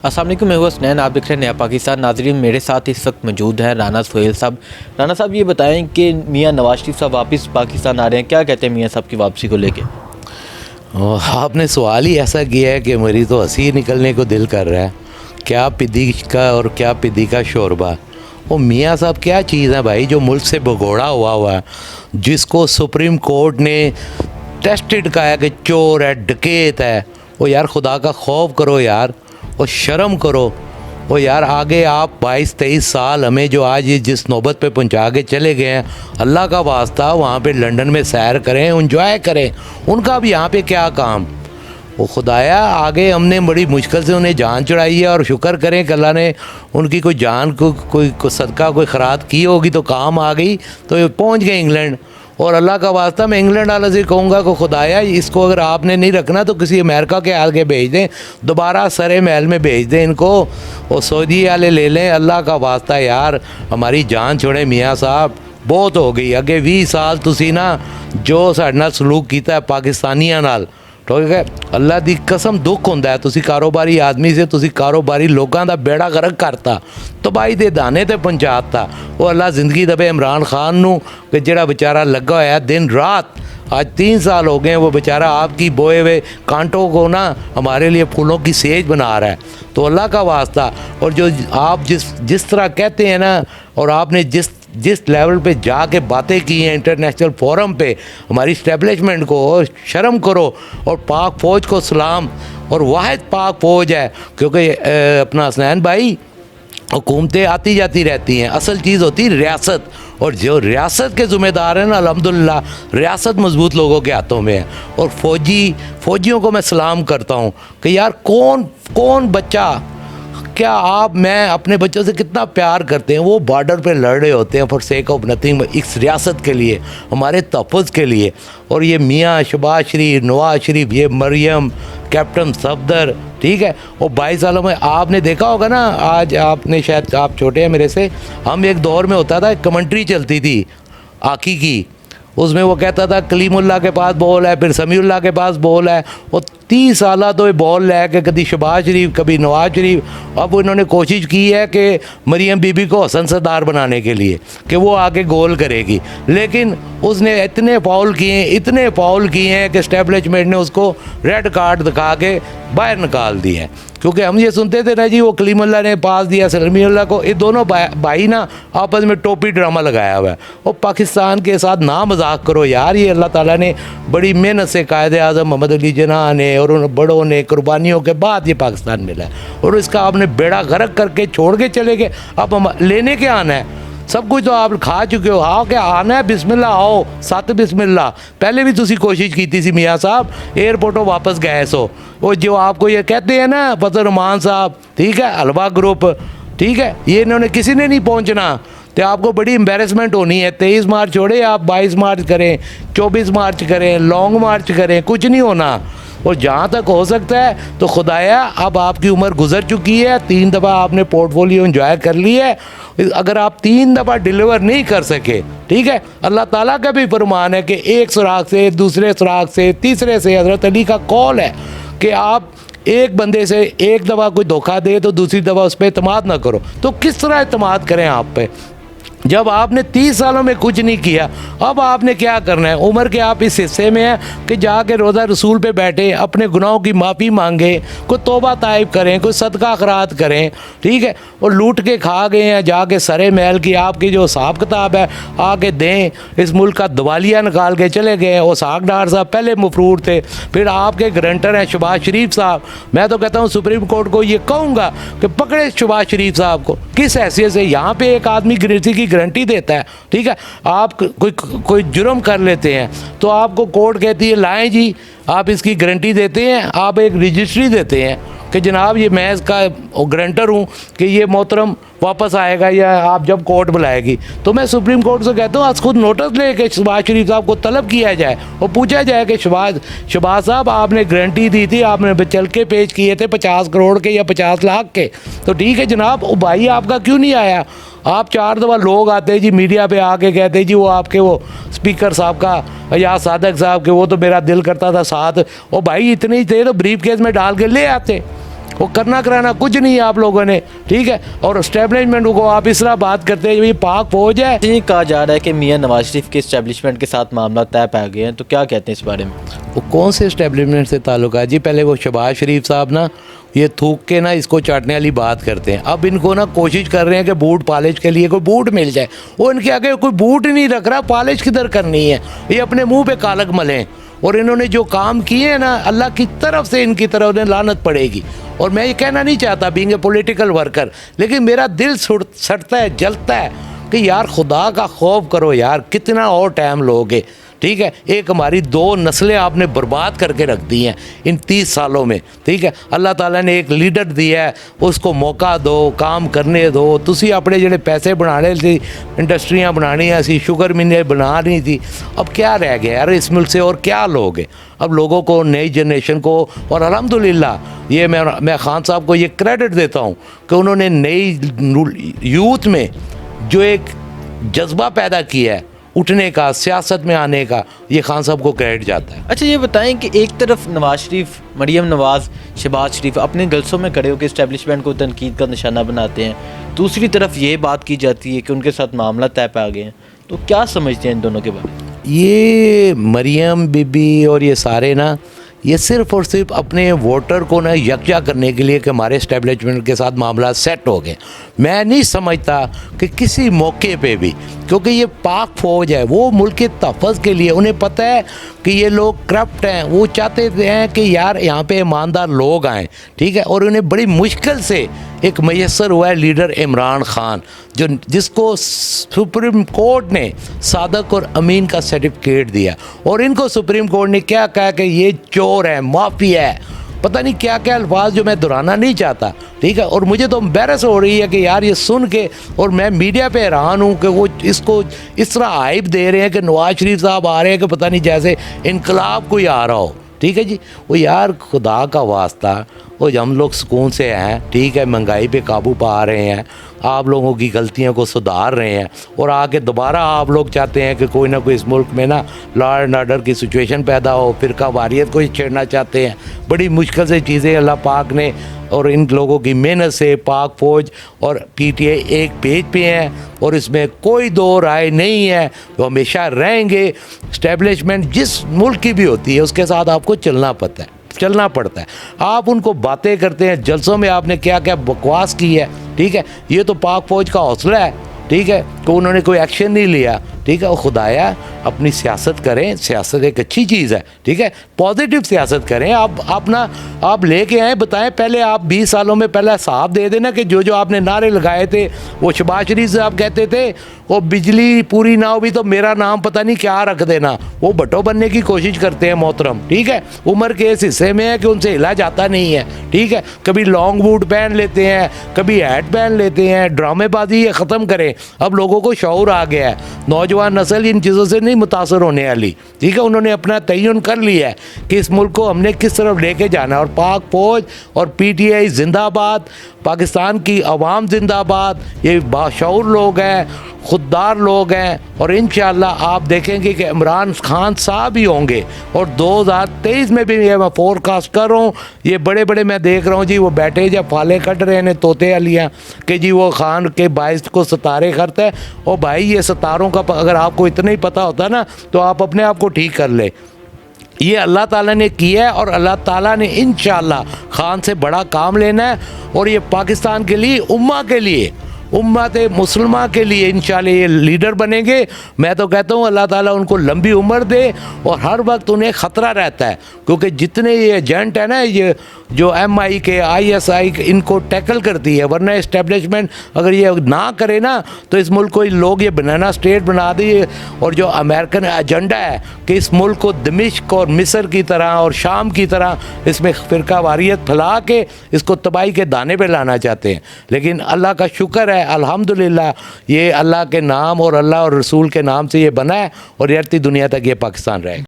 अस्सलाम वालेकुम, मैं हूं हसनैन। आप देख रहे हैं नया पाकिस्तान। नाजरीन, मेरे साथ इस वक्त मौजूद हैं राना सुहेल साहब। राना साहब, ये बताएं कि मियां नवाज शरीफ साहब वापस पाकिस्तान आ रहे हैं, क्या कहते हैं मियां साहब की वापसी को लेके? आपने सवाल ही ऐसा किया है कि मेरी तो हंसी निकलने को दिल कर रहा है। क्या पिद्दी का और क्या पिद्दी का शोरबा। वो मियां साहब क्या चीज़ है भाई, जो मुल्क से भगोड़ा हुआ है, जिसको सुप्रीम कोर्ट ने टेस्टेड कहा है कि चोर है, डकैत है। वो यार खुदा का खौफ करो यार, और शर्म करो। वो यार आगे आप 22-23 साल हमें जो आज ये जिस नौबत पे पहुंचा के चले गए हैं, अल्लाह का वास्ता वहाँ पे लंदन में सैर करें, एंजॉय करें। उनका भी यहाँ पे क्या काम। वो खुदाया आगे हमने बड़ी मुश्किल से उन्हें जान चढ़ाई है, और शुक्र करें कि अल्लाह ने उनकी कोई जान को कोई सदका कोई खरात की होगी तो काम आ गई, तो ये पहुँच गए इंग्लैंड। और अल्लाह का वास्ता मैं इंग्लैंड वाले से कहूँगा कि खुदाया इसको अगर आपने नहीं रखना तो किसी अमेरिका के आगे भेज दें, दोबारा सरे महल में भेज दें इनको, और सऊदी वाले ले लें। अल्लाह का वास्ता यार हमारी जान छोड़े मियाँ साहब, बहुत हो गई। अगे 20 साल तुसी ना जो साडे नाल सलूक कीता है पाकिस्तानियां नाल, ठीक है, अल्लाह दी कसम दुख हुंदा है। तुसी कारोबारी आदमी से तुसी कारोबारी लोगों का बेड़ा गर्क करता, तबाही दे दाने ते पहुंचाता। वो अल्लाह ज़िंदगी दबे इमरान खान नू कि जेड़ा बेचारा लगा होया दिन रात, आज 3 साल हो गए वो बेचारा आपकी बोए हुए कांटों को ना हमारे लिए फूलों की सेज बना रहा है। तो अल्लाह का वास्ता, और जो आप जिस तरह कहते हैं ना, और आपने जिस लेवल पे जाके बातें की हैं इंटरनेशनल फोरम पे हमारी इस्टेब्लिशमेंट को, और शर्म करो। और पाक फ़ौज को सलाम, और वाहिद पाक फ़ौज है, क्योंकि अपना हसनैन भाई हुकूमतें आती जाती रहती हैं, असल चीज़ होती है रियासत, और जो रियासत के ज़िम्मेदार हैं ना, अल्हम्दुलिल्लाह रियासत मजबूत लोगों के हाथों में है। और फ़ौजियों को मैं सलाम करता हूँ कि यार कौन बच्चा, क्या आप मैं अपने बच्चों से कितना प्यार करते हैं, वो बॉर्डर पे लड़ रहे होते हैं फॉर सेक ऑफ नथिंग, इस रियासत के लिए, हमारे तहफ़्फ़ुज़ के लिए। और ये मियाँ शहबाज शरीफ, नवाज शरीफ, ये मरियम, कैप्टन सफदर, ठीक है। और 22 सालों में आपने देखा होगा ना, आज आपने शायद, आप छोटे हैं मेरे से, हम एक दौर में होता था कमेंट्री चलती थी आकी की, उसमें वो कहता था कलीमुल्लाह के पास बॉल है, फिर समीउल्लाह के पास बॉल है। और 30 साल तो ये बॉल लेके कभी शहबाज शरीफ कभी नवाज शरीफ। अब इन्होंने कोशिश की है कि मरियम बीबी को हसन सरदार बनाने के लिए कि वो आके गोल करेगी, लेकिन उसने इतने फाउल किए हैं कि इस्टेब्लिशमेंट ने उसको रेड कार्ड दिखा के बाहर निकाल दिए हैं। क्योंकि हम ये सुनते थे ना जी, वो कलीमुल्लाह ने पास दिया समीउल्लाह को, ये दोनों भाई ना आपस में टोपी ड्रामा लगाया हुआ है। और पाकिस्तान के साथ ना मजाक करो यार, ये अल्लाह ताला ने बड़ी मेहनत से कायदे आज़म मोहम्मद अली जिन्ना ने और उन बड़ों ने कुर्बानियों के बाद ये पाकिस्तान मिला है, और इसका आपने बेड़ा गर्क करके छोड़ के चले गए। अब हम लेने के आना है, सब कुछ तो आप खा चुके हो, आओ क्या आना है, बिस्मिल्लाह आओ, सत बिस्मिल्लाह। पहले भी तुसी कोशिश की थी मियाँ साहब, एयरपोर्टों वापस गए सो। वो जो आपको ये कहते हैं ना फजल रहमान साहब, ठीक है, हलवा ग्रुप, ठीक है, ये इन्होंने किसी ने नहीं पहुंचना, तो आपको बड़ी एम्बेरसमेंट होनी है। 23 मार्च छोड़े, आप 22 मार्च करें, 24 मार्च करें, लॉन्ग मार्च करें, कुछ नहीं होना। और जहाँ तक हो सकता है तो खुदाया, अब आपकी उम्र गुजर चुकी है, 3 दफ़ा आपने पोर्टफोलियो एंजॉय कर ली है। अगर आप 3 दफ़ा डिलीवर नहीं कर सके, ठीक है, अल्लाह ताला का भी फरमान है कि एक सुराग से, दूसरे सुराग से, तीसरे से, हज़रत अली का कौल है कि आप एक बंदे से एक दफ़ा कोई धोखा दे तो दूसरी दफ़ा उस पर एतमाद ना करो। तो किस तरह एतमाद करें आप पे, जब आपने 30 सालों में कुछ नहीं किया। अब आपने क्या करना है, उम्र के आप इस हिस्से में हैं कि जाके रोज़ा रसूल पे बैठे, अपने गुनाहों की माफ़ी मांगे, कोई तौबा ताइब करें, कोई सदका खरात करें, ठीक है। और लूट के खा गए हैं, जाके सरे महल की आपकी जो हिसाब किताब है आके दें। इस मुल्क का दवालिया निकाल के चले गए। और साग डार साहब पहले मफरूर थे, फिर आपके गारंटर हैं शहबाज शरीफ साहब। मैं तो कहता हूँ सुप्रीम कोर्ट को ये कहूँगा कि पकड़े शहबाज शरीफ साहब को। किस हैसियत से यहाँ पर एक आदमी गिरती की गारंटी देता है, ठीक है, आप कोई जुर्म कर लेते हैं तो आपको कोर्ट कहती है लाएं जी, आप इसकी गारंटी देते हैं, आप एक रजिस्ट्री देते हैं कि जनाब ये मैं इसका गारंटर हूँ कि ये मोहतरम वापस आएगा या आप जब कोर्ट बुलाएगी। तो मैं सुप्रीम कोर्ट से कहता हूँ आज खुद नोटिस ले के शहबाज शरीफ साहब को तलब किया जाए और पूछा जाए कि शहबाज साहब आपने गारंटी दी थी, आपने चल के पेश किए थे 50 करोड़ के या 50 लाख के, तो ठीक है जनाब, वो भाई आपका क्यों नहीं आया? आप 4 दफ़ा लोग आते जी मीडिया पे आके कहते जी वो आपके वो स्पीकर साहब का या सादक साहब के, वो तो मेरा दिल करता था साथ, ओ भाई इतने ही थे तो ब्रीफ केस में डाल के ले आते। وہ کرنا کرانا کچھ نہیں ہے آپ لوگوں نے, ٹھیک ہے. اور اسٹیبلشمنٹ کو آپ اس طرح بات کرتے ہیں یہ پاک فوج ہے. یہ کہا جا رہا ہے کہ میاں نواز شریف کے اسٹیبلشمنٹ کے ساتھ معاملہ طے پا گئے ہیں, تو کیا کہتے ہیں اس بارے میں؟ وہ کون سے اسٹیبلشمنٹ سے تعلق ہے جی؟ پہلے وہ شہباز شریف صاحب نا یہ تھوک کے نا اس کو چاٹنے والی بات کرتے ہیں. اب ان کو نا کوشش کر رہے ہیں کہ بوٹ پالش کے لیے کوئی بوٹ مل جائے. وہ ان کے آگے کوئی بوٹ ہی نہیں رکھ رہا, پالش کدھر کرنی ہے؟ یہ اپنے منہ پہ کالک ملیں. اور انہوں نے جو کام کیے ہیں نا, اللہ کی طرف سے ان کی طرف انہیں لعنت پڑے گی. اور میں یہ کہنا نہیں چاہتا بینگ اے پولیٹیکل ورکر, لیکن میرا دل سڑتا ہے, جلتا ہے کہ یار خدا کا خوف کرو یار, کتنا اور ٹائم لوگے, ٹھیک ہے. ایک ہماری 2 نسلیں آپ نے برباد کر کے رکھ دی ہیں ان 30 سالوں میں, ٹھیک ہے. اللہ تعالیٰ نے ایک لیڈر دیا ہے, اس کو موقع دو, کام کرنے دو. تسی اپنے جڑے پیسے بنانے تھی, انڈسٹریاں بنانی سی, شوگر ملیں بنانی تھی, اب کیا رہ گیا یار اس ملک سے؟ اور کیا لوگ ہیں اب لوگوں کو, نئی جنریشن کو. اور الحمدللہ یہ میں خان صاحب کو یہ کریڈٹ دیتا ہوں کہ انہوں نے نئی یوتھ میں جو ایک جذبہ پیدا کیا ہے اٹھنے کا, سیاست میں آنے کا, یہ خان صاحب کو کریڈٹ جاتا ہے. اچھا یہ بتائیں کہ ایک طرف نواز شریف, مریم نواز, شہباز شریف اپنے جلسوں میں کھڑے ہو کے اسٹیبلشمنٹ کو تنقید کا نشانہ بناتے ہیں, دوسری طرف یہ بات کی جاتی ہے کہ ان کے ساتھ معاملہ طے پا گئے ہیں, تو کیا سمجھتے ہیں ان دونوں کے بارے میں؟ یہ مریم بی بی اور یہ سارے نا, یہ صرف اور صرف اپنے ووٹر کو نا یکجا کرنے کے لیے کہ ہمارے اسٹیبلشمنٹ کے ساتھ معاملہ سیٹ ہو گئے. میں نہیں سمجھتا کہ کسی موقع پہ بھی, کیونکہ یہ پاک فوج ہے, وہ ملک کے تحفظ کے لیے, انہیں پتہ ہے کہ یہ لوگ کرپٹ ہیں, وہ چاہتے ہیں کہ یار یہاں پہ ایماندار لوگ آئیں, ٹھیک ہے. اور انہیں بڑی مشکل سے ایک میسر ہوا ہے لیڈر عمران خان, جس کو سپریم کورٹ نے صادق اور امین کا سرٹیفکیٹ دیا. اور ان کو سپریم کورٹ نے کیا کہا کہ یہ چور ہے, مافیا ہے, پتہ نہیں کیا کیا الفاظ جو میں دہرانا نہیں چاہتا, ٹھیک ہے. اور مجھے تو امبیرس ہو رہی ہے کہ یار یہ سن کے, اور میں میڈیا پہ حیران ہوں کہ وہ اس کو اس طرح ہائپ دے رہے ہیں کہ نواز شریف صاحب آ رہے ہیں کہ پتہ نہیں جیسے انقلاب کوئی آ رہا ہو, ٹھیک ہے جی. وہ یار خدا کا واسطہ, وہ ہم لوگ سکون سے ہیں, ٹھیک ہے, مہنگائی پہ قابو پا رہے ہیں, آپ لوگوں کی غلطیوں کو سدھار رہے ہیں, اور آگے دوبارہ آپ لوگ چاہتے ہیں کہ کوئی نہ کوئی اس ملک میں نا لا اینڈ آرڈر کی سچویشن پیدا ہو, فرقہ واریت کو چھیڑنا چاہتے ہیں. بڑی مشکل سے چیزیں اللہ پاک نے اور ان لوگوں کی محنت سے پاک فوج اور پی ٹی آئی ایک پیج پہ ہیں, اور اس میں کوئی دو رائے نہیں ہے, وہ ہمیشہ رہیں گے. اسٹیبلشمنٹ جس ملک کی بھی ہوتی ہے اس کے ساتھ آپ کو چلنا پڑتا ہے. آپ ان کو باتیں کرتے ہیں, جلسوں میں آپ نے کیا کیا بکواس کی ہے, ٹھیک ہے. یہ تو پاک فوج کا حوصلہ ہے, ٹھیک ہے, کہ انہوں نے کوئی ایکشن نہیں لیا, ٹھیک ہے. وہ خدایا اپنی سیاست کریں, سیاست ایک اچھی چیز ہے, ٹھیک ہے, پازیٹیو سیاست کریں. آپ لے کے آئیں, بتائیں. پہلے آپ 20 سالوں میں پہلے حساب دے دینا کہ جو آپ نے نعرے لگائے تھے, وہ شہباز شریف صاحب کہتے تھے وہ بجلی پوری نہ ہو بھی تو میرا نام پتہ نہیں کیا رکھ دینا, وہ بٹو بننے کی کوشش کرتے ہیں محترم, ٹھیک ہے. عمر کے اس حصے میں ہے کہ ان سے ہلا جاتا نہیں ہے, ٹھیک ہے. کبھی لانگ بوٹ پہن لیتے ہیں, کبھی ہیٹ پہن لیتے ہیں, ڈرامے بازی یہ ختم کریں. اب لوگوں کو شعور آ گیا ہے, نوجوان نسل ان چیزوں سے نہیں متاثر ہونے والی, ٹھیک ہے. انہوں نے اپنا تعین کر لیا ہے کہ اس ملک کو ہم نے کس طرف لے کے جانا ہے. اور پاک فوج اور پی ٹی آئی زندہ باد, پاکستان کی عوام زندہ باد. یہ باشعور لوگ ہیں, خوددار لوگ ہیں, اور انشاءاللہ آپ دیکھیں گے کہ عمران خان صاحب ہی ہوں گے. اور 2023 میں بھی یہ میں فور کاسٹ کر رہا ہوں. یہ بڑے میں دیکھ رہا ہوں جی, وہ بیٹھے جب پھالے کٹ رہے ہیں طوطے علیاں کہ جی وہ خان کے باعث کو ستارے کرتا ہے. اور بھائی یہ ستاروں کا اگر آپ کو اتنا ہی پتہ ہوتا نا تو آپ اپنے آپ کو ٹھیک کر لے. یہ اللہ تعالیٰ نے کیا ہے, اور اللہ تعالیٰ نے انشاءاللہ خان سے بڑا کام لینا ہے. اور یہ پاکستان کے لیے, امہ کے لیے, امت مسلمہ کے لیے انشاءاللہ یہ لیڈر بنیں گے. میں تو کہتا ہوں اللہ تعالیٰ ان کو لمبی عمر دے, اور ہر وقت انہیں خطرہ رہتا ہے, کیونکہ جتنے یہ ایجنٹ ہیں نا, یہ جو ایم آئی کے, آئی ایس آئی کے, ان کو ٹیکل کرتی ہے. ورنہ اسٹیبلشمنٹ اگر یہ نہ کرے نا تو اس ملک کو لوگ یہ بنانا اسٹیٹ بنا دیے. اور جو امریکن ایجنڈا ہے کہ اس ملک کو دمشق اور مصر کی طرح اور شام کی طرح اس میں فرقہ واریت پھیلا کے اس کو تباہی کے دانے پہ لانا چاہتے ہیں. لیکن اللہ کا شکر ہے, الحمدللہ یہ اللہ کے نام اور اللہ اور رسول کے نام سے یہ بنا ہے, اور یارتی دنیا تک یہ پاکستان رہے گا.